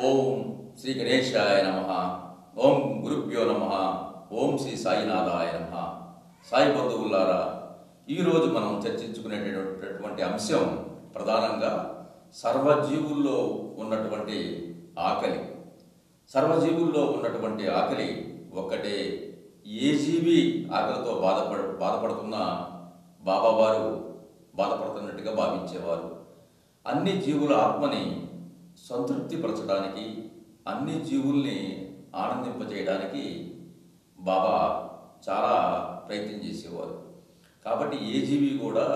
ఓం శ్రీ గణేశాయ నమః. ఓం గురుభ్యో నమః. ఓం శ్రీ సాయినాథాయ నమః. సాయి బంధువులారా, ఈరోజు మనం చర్చించుకునేటటువంటి అంశం ప్రధానంగా సర్వజీవుల్లో ఉన్నటువంటి ఆకలి. సర్వజీవుల్లో ఉన్నటువంటి ఆకలి ఒక్కటే. ఏ జీవి ఆకలితో బాధపడుతున్నా బాబావారు బాధపడుతున్నట్టుగా భావించేవారు. అన్ని జీవుల ఆత్మని సంతృప్తిపరచడానికి, అన్ని జీవుల్ని ఆనందింపజేయడానికి బాబా చాలా ప్రయత్నం చేసేవారు. కాబట్టి ఏ జీవి కూడా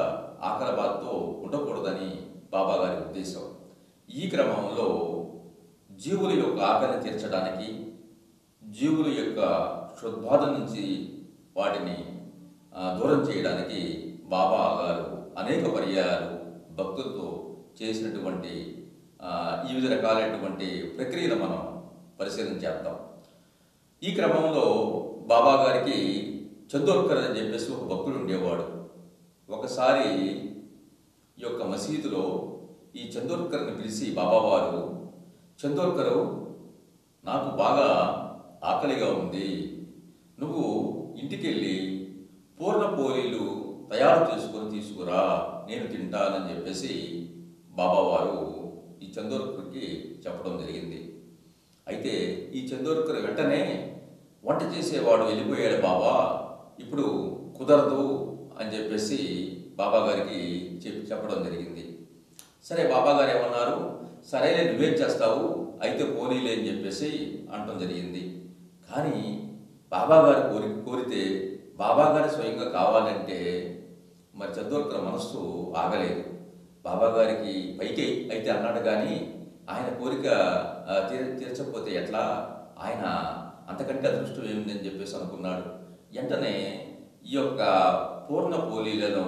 ఆకలి బాధతో ఉండకూడదని బాబా గారి ఉద్దేశం. ఈ క్రమంలో జీవుల యొక్క ఆకలిని తీర్చడానికి, జీవుల యొక్క క్షుద్బాధ నుంచి వాటిని దూరం చేయడానికి బాబా గారు అనేక పర్యాయాలు భక్తులతో చేసినటువంటి వివిధ రకాలైనటువంటి ప్రక్రియలు మనం పరిశీలన చేద్దాం. ఈ క్రమంలో బాబా గారికి చందోర్కర్ అని చెప్పేసి ఒక భక్తుడు ఉండేవాడు. ఒకసారి ఈ యొక్క మసీదులో ఈ చందోర్కర్ని పిలిచి బాబావారు, చందోర్కరు, నాకు బాగా ఆకలిగా ఉంది, నువ్వు ఇంటికెళ్ళి పూర్ణ పోలీలు తయారు చేసుకొని తీసుకురా, నేను తింటానని చెప్పేసి బాబావారు ఈ చందోర్కర్కి చెప్పడం జరిగింది. అయితే ఈ చందోర్కర్ వెంటనే వంట చేసేవాడు వెళ్ళిపోయాడు బాబా, ఇప్పుడు కుదరదు అని చెప్పేసి బాబా గారికి చెప్పడం జరిగింది. సరే, బాబా గారు ఏమన్నారు, సరేలే నువ్వేం చేస్తావు, అయితే పోనీలే అని చెప్పేసి అనటం జరిగింది. కానీ బాబా గారు కోరితే బాబా గారు స్వయంగా కావాలంటే మరి చందోర్కర్ మనస్సు ఆగలేదు. బాబా గారికి పైకి అయితే అన్నాడు, కానీ ఆయన కోరిక తీర్చకపోతే ఎట్లా, ఆయన అంతకంటే అదృష్టం ఏమిందని చెప్పేసి అనుకున్నాడు. వెంటనే ఈ యొక్క పూర్ణ పోలీలను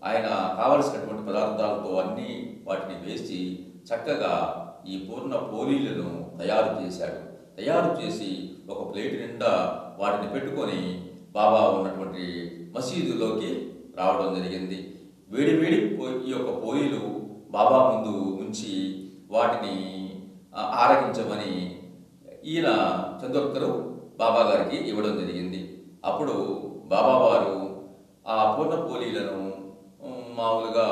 ఆయన కావలసినటువంటి పదార్థాలతో అన్నీ వాటిని వేసి చక్కగా ఈ పూర్ణ పోలీలను తయారు చేశాడు. తయారు చేసి ఒక ప్లేట్ నిండా వాటిని పెట్టుకొని బాబా ఉన్నటువంటి మసీదులోకి రావడం జరిగింది. వేడి ఈ యొక్క పోలీలు బాబా ముందు ఉంచి వాటిని ఆరగించమని ఈయన చందోర్కరు బాబా గారికి ఇవ్వడం జరిగింది. అప్పుడు బాబావారు ఆ పూర్ణ పోలీలను మామూలుగా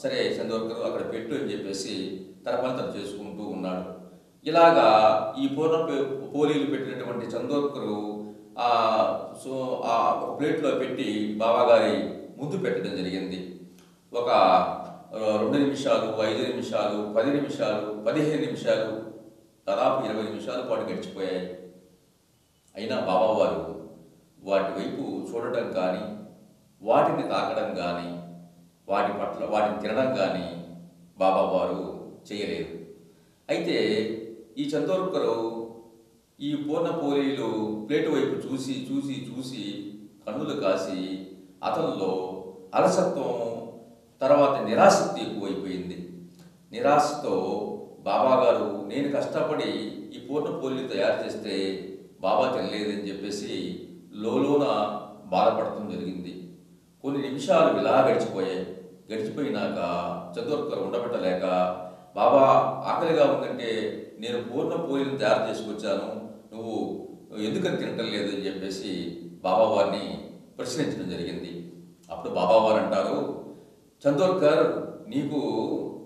సరే చందోర్కరు అక్కడ పెట్టు అని చెప్పేసి తన పని తను చేసుకుంటూ ఉన్నాడు. ఇలాగా ఈ పూర్ణ పోలీలు పెట్టినటువంటి చందోర్కరు ఆ ప్లేట్లో పెట్టి బాబాగారి ముందు పెట్టడం జరిగింది. ఒక 2 నిమిషాలు, 5 నిమిషాలు, 10 నిమిషాలు, 15 నిమిషాలు, దాదాపు 20 నిమిషాల పాటు గడిచిపోయాయి. అయినా బాబావారు వాటి వైపు చూడటం కానీ, వాటిని తాకడం కానీ, వాటిని తినడం కానీ బాబావారు చేయలేదు. అయితే ఈ చందోర్కరు ఈ పూర్ణ పోలీలు ప్లేటు వైపు చూసి చూసి చూసి కన్నులు కాసి అతనిలో అలసత్వం, తర్వాత నిరాశక్తి ఎక్కువైపోయింది. నిరాశతో బాబాగారు, నేను కష్టపడి ఈ పూర్ణ పోలీలు తయారు చేస్తే బాబా తినలేదని చెప్పేసి లోలోన బాధపడటం జరిగింది. కొన్ని నిమిషాలు ఇలా గడిచిపోయినాక చందోర్కర్ ఉండబెట్టలేక, బాబా ఆకలిగా ఉందంటే నేను పూర్ణ పోలీలను తయారు చేసుకొచ్చాను, నువ్వు ఎందుకని తినటం లేదు అని చెప్పేసి బాబావారిని ప్రశ్నించడం జరిగింది. అప్పుడు బాబావారు అంటారు, చందోర్కర్, నీకు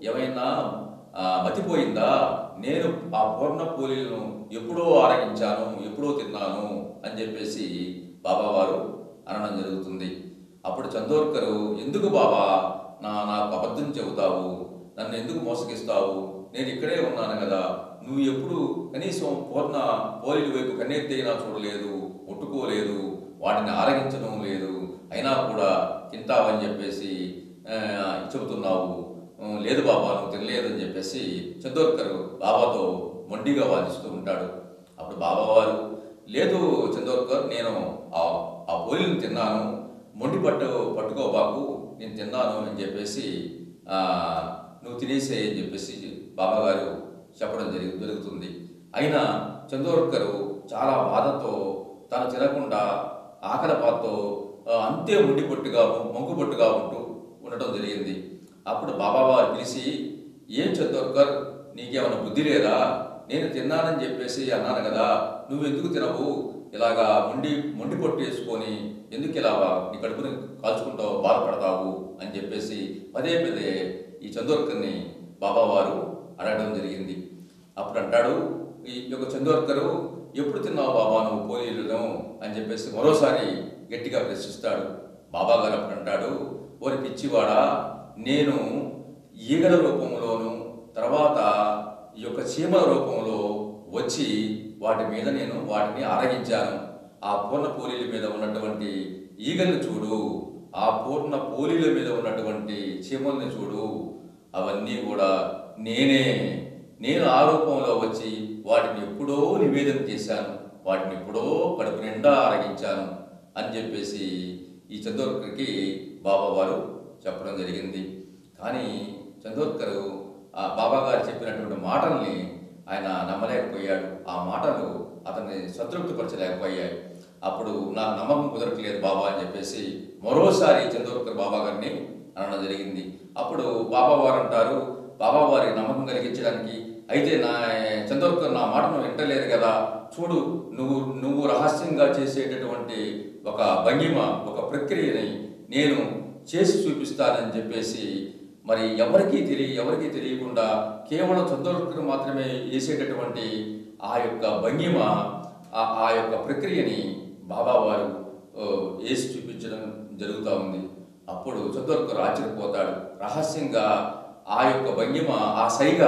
ఏమైనా మతిపోయిందా, నేను ఆ పూర్ణ పోలీలను ఎప్పుడో ఆరగించాను, ఎప్పుడో తిన్నాను అని చెప్పేసి బాబావారు అనడం జరుగుతుంది. అప్పుడు చందోర్కరు, ఎందుకు బాబా నాకు అబద్ధం చెబుతావు, నన్ను ఎందుకు మోసగిస్తావు, నేను ఇక్కడే ఉన్నాను కదా, నువ్వు ఎప్పుడు కనీసం పూర్ణ పోలీల వైపు కన్నెత్తైనా చూడలేదు, ముట్టుకోలేదు, వాటిని ఆరగించడం లేదు, అయినా కూడా తింటావని చెప్పేసి చెబుతున్నావు, లేదు బాబా నువ్వు తినలేదని చెప్పేసి చందోర్కర్ బాబాతో మొండిగా వాదిస్తూ ఉంటాడు. అప్పుడు బాబావారు, లేదు చందోర్కర్, నేను ఆ పోలీలను తిన్నాను, మొండి పట్టుకోబాకు, నేను తిన్నాను అని చెప్పేసి నువ్వు తినేసే అని చెప్పేసి బాబాగారు చెప్పడం జరుగుతుంది. అయినా చందోర్కరు చాలా బాధతో తను తినకుండా ఆకలి బాధతో అంతే మొంగుపట్టుగా ఉండటం జరిగింది. అప్పుడు బాబావారు పిలిచి, ఏం చందోర్కర్, నీకేమైనా బుద్ధి లేదా, నేను తిన్నానని చెప్పేసి అన్నాను కదా, నువ్వెందుకు తినవు, ఇలాగా మొండి పొట్టు వేసుకొని ఎందుకు ఇలా నీ కడుపుని కాల్చుకుంటావు, బాధపడతావు అని చెప్పేసి పదే పదే ఈ చందోర్కర్ని బాబావారు అడగడం జరిగింది. అప్పుడు అంటాడు ఈ యొక్క చందోర్కరు, ఎప్పుడు తిన్నావు బాబా నువ్వు పోలీలను అని చెప్పేసి మరోసారి గట్టిగా ప్రశ్నిస్తాడు. బాబాగారు అప్పుడు అంటాడు, ఓరి పిచ్చివాడా, నేను ఈగల రూపంలోను తర్వాత ఈ యొక్క చీమల రూపంలో వచ్చి వాటి మీద నేను వాటిని ఆరగించాను. ఆ పూర్ణ పోలీల మీద ఉన్నటువంటి ఈగల్ని చూడు, ఆ పూర్ణ పోలీల మీద ఉన్నటువంటి చీమల్ని చూడు, అవన్నీ కూడా నేను ఆ రూపంలో వచ్చి వాటిని ఎప్పుడో నివేదన చేశాను, వాటిని ఎప్పుడో కడుపు నిండా ఆరగించాను అని చెప్పేసి ఈ చందోర్కర్కి బాబావారు చెప్పడం జరిగింది. కానీ చందోర్కరు ఆ బాబాగారు చెప్పినటువంటి మాటల్ని ఆయన నమ్మలేకపోయాడు. ఆ మాటలు అతన్ని సంతృప్తిపరచలేకపోయాయి. అప్పుడు నాకు నమ్మకం కుదరట్లేదు బాబా అని చెప్పేసి మరోసారి చందోర్కర్ బాబాగారిని అనడం జరిగింది. అప్పుడు బాబావారు అంటారు, బాబావారి నమ్మకం కలిగించడానికి అయితే చందోర్కర్ నా మాటను వింటలేదు కదా, చూడు నువ్వు రహస్యంగా చేసేటటువంటి ఒక భంగిమ, ఒక ప్రక్రియని నేను చేసి చూపిస్తానని చెప్పేసి మరి ఎవరికీ తెలియకుండా కేవలం చందోర్కర్ మాత్రమే చేసేటటువంటి ఆ యొక్క భంగిమ, ఆ యొక్క ప్రక్రియని బాబావారు వేసి చూపించడం జరుగుతూ ఉంది. అప్పుడు చందోర్కర్ ఆశ్చర్యపోతాడు. రహస్యంగా ఆ యొక్క భంగిమ, ఆ సైగ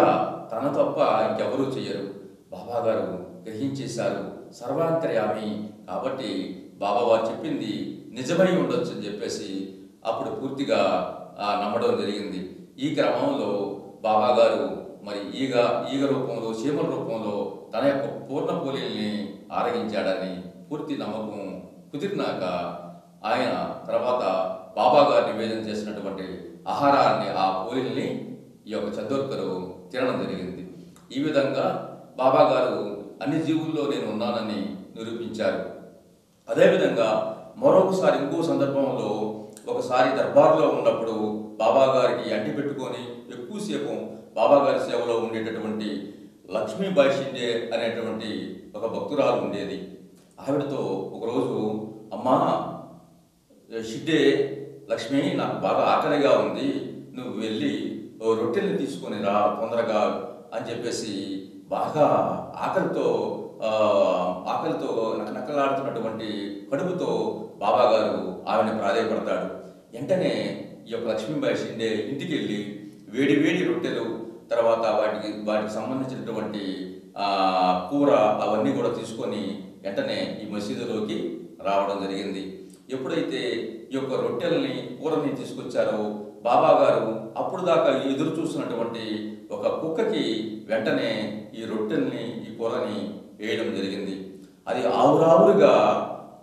తన తప్ప ఇంకెవరూ చెయ్యరు, బాబాగారు గ్రహించేశారు, సర్వాంతర్యామి కాబట్టి బాబావారు చెప్పింది నిజమై ఉండొచ్చు అని చెప్పేసి అప్పుడు పూర్తిగా నమ్మడం జరిగింది. ఈ క్రమంలో బాబాగారు మరి ఈగ రూపంలో చీమల రూపంలో తన యొక్క పూర్ణ పోలీల్ని ఆరగించాడని పూర్తి నమ్మకం కుదిరినాక ఆయన తర్వాత బాబాగారు నివేదన చేసినటువంటి ఆహారాన్ని, ఆ పోలీల్ని ఈ యొక్క చందోర్కరు తినడం జరిగింది. ఈ విధంగా బాబాగారు అన్ని జీవుల్లో నేను ఉన్నానని నిరూపించారు. అదేవిధంగా మరొకసారి ఇంకో సందర్భంలో ఒకసారి దర్బార్లో ఉన్నప్పుడు బాబాగారికి అంటి పెట్టుకొని ఎక్కువసేపు బాబాగారి సేవలో ఉండేటటువంటి లక్ష్మీబాయి షిండే అనేటువంటి ఒక భక్తురాలు ఉండేది. ఆవిడతో ఒకరోజు, అమ్మా షిండే లక్ష్మి, నాకు బాగా ఆకలిగా ఉంది, నువ్వు వెళ్ళి రొట్టెల్ని తీసుకొని రా తొందరగా అని చెప్పేసి బాగా ఆకలితో నక్కలాడుతున్నటువంటి కడుపుతో బాబాగారు ఆవిడని ప్రాధేయపడతాడు. వెంటనే ఈ యొక్క లక్ష్మీబాయి షిండే ఇంటికి వెళ్ళి వేడి రొట్టెలు తర్వాత వాటికి సంబంధించినటువంటి కూర అవన్నీ కూడా తీసుకొని వెంటనే ఈ మసీదులోకి రావడం జరిగింది. ఎప్పుడైతే ఈ యొక్క రొట్టెల్ని కూరని తీసుకొచ్చారో బాబాగారు అప్పుడు దాకా ఎదురు చూస్తున్నటువంటి ఒక కుక్కకి వెంటనే ఈ రొట్టెల్ని ఈ కూరని వేయడం జరిగింది. అది ఆవురావులుగా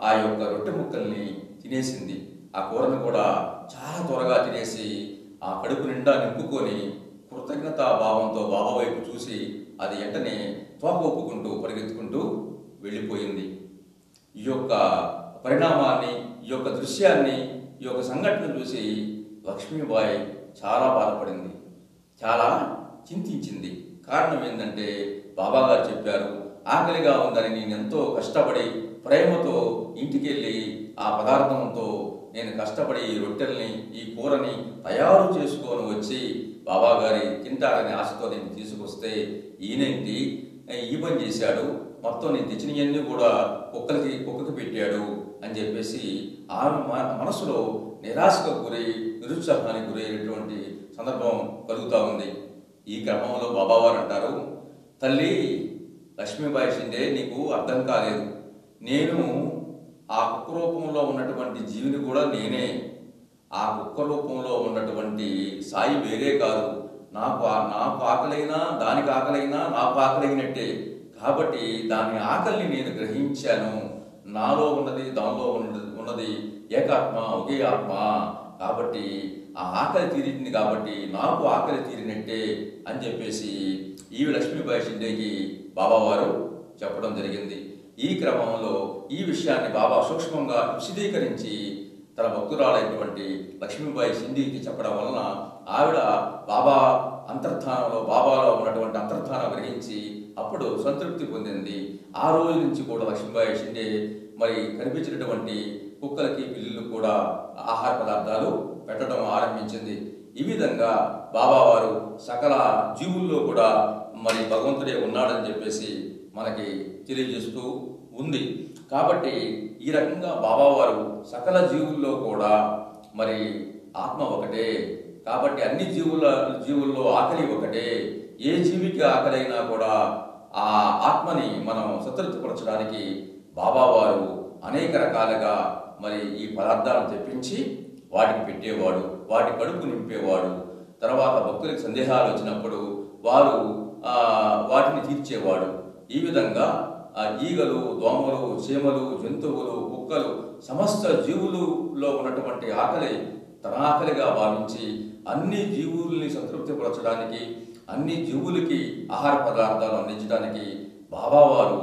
ఆ యొక్క రొట్టె ముక్కల్ని తినేసింది. ఆ కూరను కూడా చాలా త్వరగా తినేసి ఆ కడుపు నిండా నింపుకొని కృతజ్ఞతా భావంతో బాబా వైపు చూసి అది వెంటనే తోక ఒప్పుకుంటూ పరిగెత్తుకుంటూ వెళ్ళిపోయింది. ఈ యొక్క పరిణామాన్ని, ఈ యొక్క దృశ్యాన్ని, ఈ యొక్క సంఘటన చూసి లక్ష్మీబాయి చాలా బాధపడింది, చాలా చింతించింది. కారణం ఏంటంటే బాబాగారు చెప్పారు, ఆకలిగా ఉందని నేను ఎంతో కష్టపడి ప్రేమతో ఇంటికి వెళ్ళి ఆ పదార్థంతో నేను కష్టపడి ఈ రొట్టెల్ని ఈ కూరని తయారు చేసుకొని వచ్చి బాబాగారి తింటారనే ఆశతో నేను తీసుకొస్తే ఈయనేంటి ఈ పని చేశాడు, మొత్తం నేను తెచ్చినవన్నీ కూడా కుక్కకి పెట్టాడు అని చెప్పేసి ఆమె మనసులో నిరాశకు గురై నిరుత్సాహానికి గురైనటువంటి సందర్భం కలుగుతూ ఉంది. ఈ క్రమంలో బాబావారు అంటారు, తల్లి లక్ష్మీబాయి షిండే, నీకు అర్థం కాలేదు, నేను ఆ కుక్క రూపంలో ఉన్నటువంటి జీవిని కూడా నేనే. ఆ కుక్క రూపంలో ఉన్నటువంటి సాయి వేరే కాదు. నాకు ఆకలైనా దానికి ఆకలైనా నాకు ఆకలైనట్టే. కాబట్టి దాని ఆకలిని నేను గ్రహించాను. నాలో ఉన్నది దానిలో ఉన్నది ఏకాత్మ, ఒకే ఆత్మ. కాబట్టి ఆ ఆకలి తీరింది కాబట్టి నాకు ఆకలి తీరినట్టే అని చెప్పేసి ఈ లక్ష్మీబాయి షిండేకి బాబావారు చెప్పడం జరిగింది. ఈ క్రమంలో ఈ విషయాన్ని బాబా సూక్ష్మంగా విశదీకరించి తన భక్తురాలైనటువంటి లక్ష్మీబాయి షిండేకి చెప్పడం వలన ఆవిడ బాబా అంతర్ధానంలో బాబాలో ఉన్నటువంటి అంతర్ధానం గ్రహించి అప్పుడు సంతృప్తి పొందింది. ఆ రోజు నుంచి కూడా లక్ష్మీబాయి షిండే మరి కనిపించినటువంటి కుక్కలకి పిల్లులు కూడా ఆహార పదార్థాలు పెట్టడం ఆరంభించింది. ఈ విధంగా బాబావారు సకల జీవుల్లో కూడా మరి భగవంతుడే ఉన్నాడని చెప్పేసి మనకి తెలియజేస్తూ ఉంది. కాబట్టి ఈ రకంగా బాబావారు సకల జీవుల్లో కూడా మరి ఆత్మ ఒకటే, కాబట్టి అన్ని జీవుల్లో ఆకలి ఒకటే. ఏ జీవికి ఆకలి అయినా కూడా ఆ ఆత్మని మనం సంతృప్తిపరచడానికి బాబావారు అనేక రకాలుగా మరి ఈ పదార్థాలను తెప్పించి వాటికి పెట్టేవాడు, వాటి కడుపు నింపేవాడు. తర్వాత భక్తులకు సందేహాలు వచ్చినప్పుడు వారు వాటిని తీర్చేవాడు. ఈ విధంగా ఈగలు, దోమలు, చీమలు, జంతువులు, కుక్కలు సమస్త జీవులలో ఉన్నటువంటి ఆకలి తన ఆకలిగా భావించి అన్ని జీవుల్ని సంతృప్తిపరచడానికి, అన్ని జీవులకి ఆహార పదార్థాలు అందించడానికి బాబావారు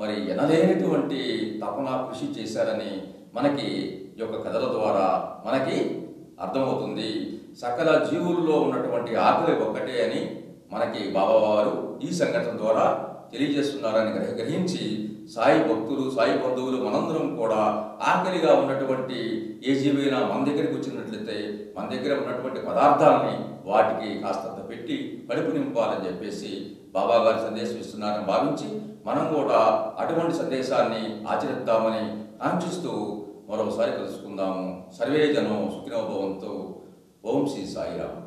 మరి ఎనలేనటువంటి తపన కృషి చేశారని మనకి ఈ యొక్క కథల ద్వారా మనకి అర్థమవుతుంది. సకల జీవుల్లో ఉన్నటువంటి ఆకలి ఒక్కటే అని మనకి బాబావారు ఈ సంఘటన ద్వారా తెలియజేస్తున్నారని గ్రహించి సాయి భక్తులు, సాయి బంధువులు మనందరం కూడా ఆకలిగా ఉన్నటువంటి ఏ జీవైనా మన దగ్గరికి వచ్చినట్లయితే మన దగ్గర ఉన్నటువంటి పదార్థాలని వాటికి కాస్తంత పెట్టి కడుపు నింపాలని చెప్పేసి బాబా గారి సందేశం ఇస్తున్నారని భావించి మనం కూడా అటువంటి సందేశాన్ని ఆచరిద్దామని కాంక్షిస్తూ మరోసారి కలుసుకుందాము. సర్వే జనం సుఖినో భవంతు. ఓం శ్రీ సాయిరామ్.